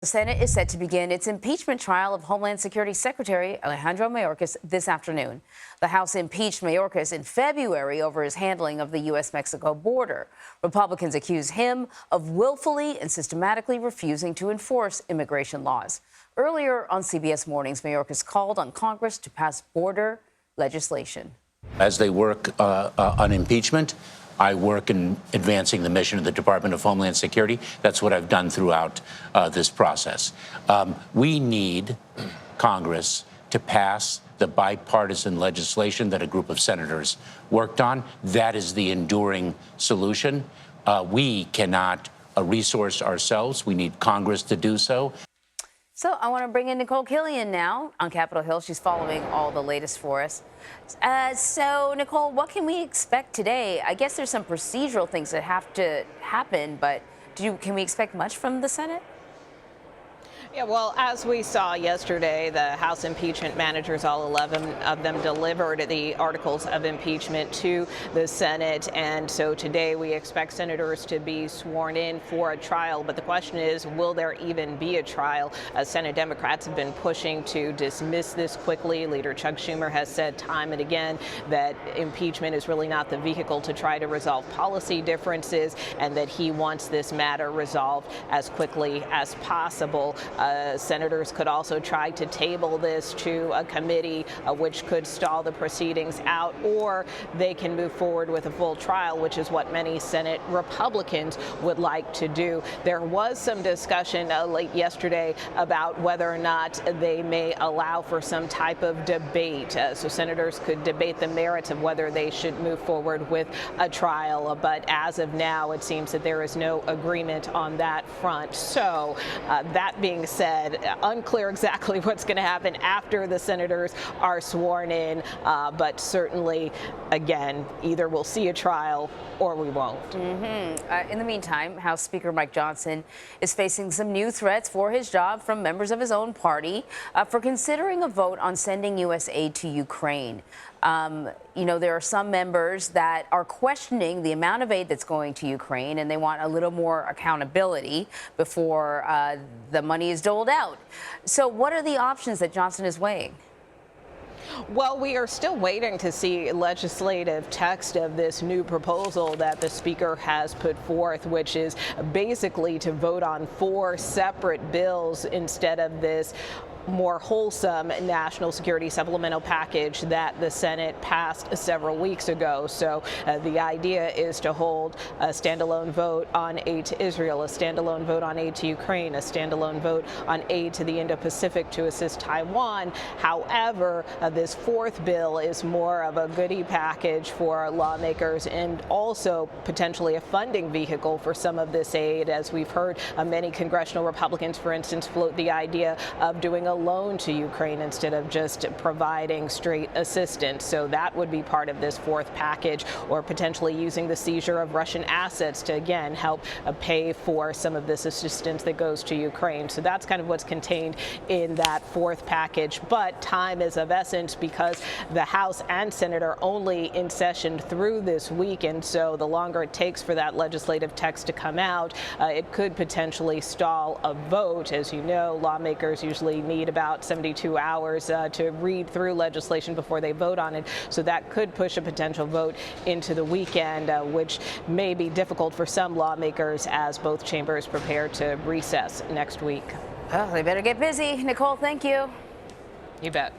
The Senate is set to begin its impeachment trial of Homeland Security Secretary Alejandro Mayorkas this afternoon. The House impeached Mayorkas in February over his handling of the U.S.-Mexico border. Republicans accuse him of willfully and systematically refusing to enforce immigration laws. Earlier on CBS Mornings, Mayorkas called on Congress to pass border legislation. As they work on impeachment, I work in advancing the mission of the Department of Homeland Security. That's what I've done throughout this process. We need Congress to pass the bipartisan legislation that a group of senators worked on. That is the enduring solution. We cannot resource ourselves. We need Congress to do so. So I want to bring in Nikole Killion now on Capitol Hill. She's following all the latest for us. So, Nikole, what can we expect today? I guess there's some procedural things that have to happen, but can we expect much from the Senate? Yeah, well, as we saw yesterday, the House impeachment managers, all 11 of them, delivered the articles of impeachment to the Senate. And so today we expect senators to be sworn in for a trial. But the question is, will there even be a trial? Senate Democrats have been pushing to dismiss this quickly. Leader Chuck Schumer has said time and again that impeachment is really not the vehicle to try to resolve policy differences, and that he wants this matter resolved as quickly as possible. Senators could also try to table this to a committee, which could stall the proceedings out, or they can move forward with a full trial, which is what many Senate Republicans would like to do. There was some discussion late yesterday about whether or not they may allow for some type of debate. So senators could debate the merits of whether they should move forward with a trial. But as of now, it seems that there is no agreement on that front. So that being said, unclear exactly what's going to happen after the senators are sworn in, but certainly, again, either we'll see a trial or we won't. In the meantime, House Speaker Mike Johnson is facing some new threats for his job from members of his own party for considering a vote on sending U.S. aid to Ukraine. You know, there are some members that are questioning the amount of aid that's going to Ukraine, and they want a little more accountability before the money is doled out. So what are the options that Johnson is weighing? Well, we are still waiting to see legislative text of this new proposal that the Speaker has put forth, which is basically to vote on 4 separate bills instead of this more wholesome national security supplemental package that the Senate passed several weeks ago. So the idea is to hold a standalone vote on aid to Israel, a standalone vote on aid to Ukraine, a standalone vote on aid to the Indo-Pacific to assist Taiwan. However, this 4th bill is more of a goodie package for lawmakers and also potentially a funding vehicle for some of this aid. As we've heard, many congressional Republicans, for instance, float the idea of doing a loan to Ukraine instead of just providing straight assistance. So that would be part of this 4th package, or potentially using the seizure of Russian assets to, again, help pay for some of this assistance that goes to Ukraine. So that's kind of what's contained in that 4th package. But time is of essence because the House and Senate are only in session through this week. And so the longer it takes for that legislative text to come out, it could potentially stall a vote. As you know, lawmakers usually need about 72 hours to read through legislation before they vote on it. So that could push a potential vote into the weekend, which may be difficult for some lawmakers as both chambers prepare to recess next week. Oh, they better get busy. Nikole, thank you. You bet.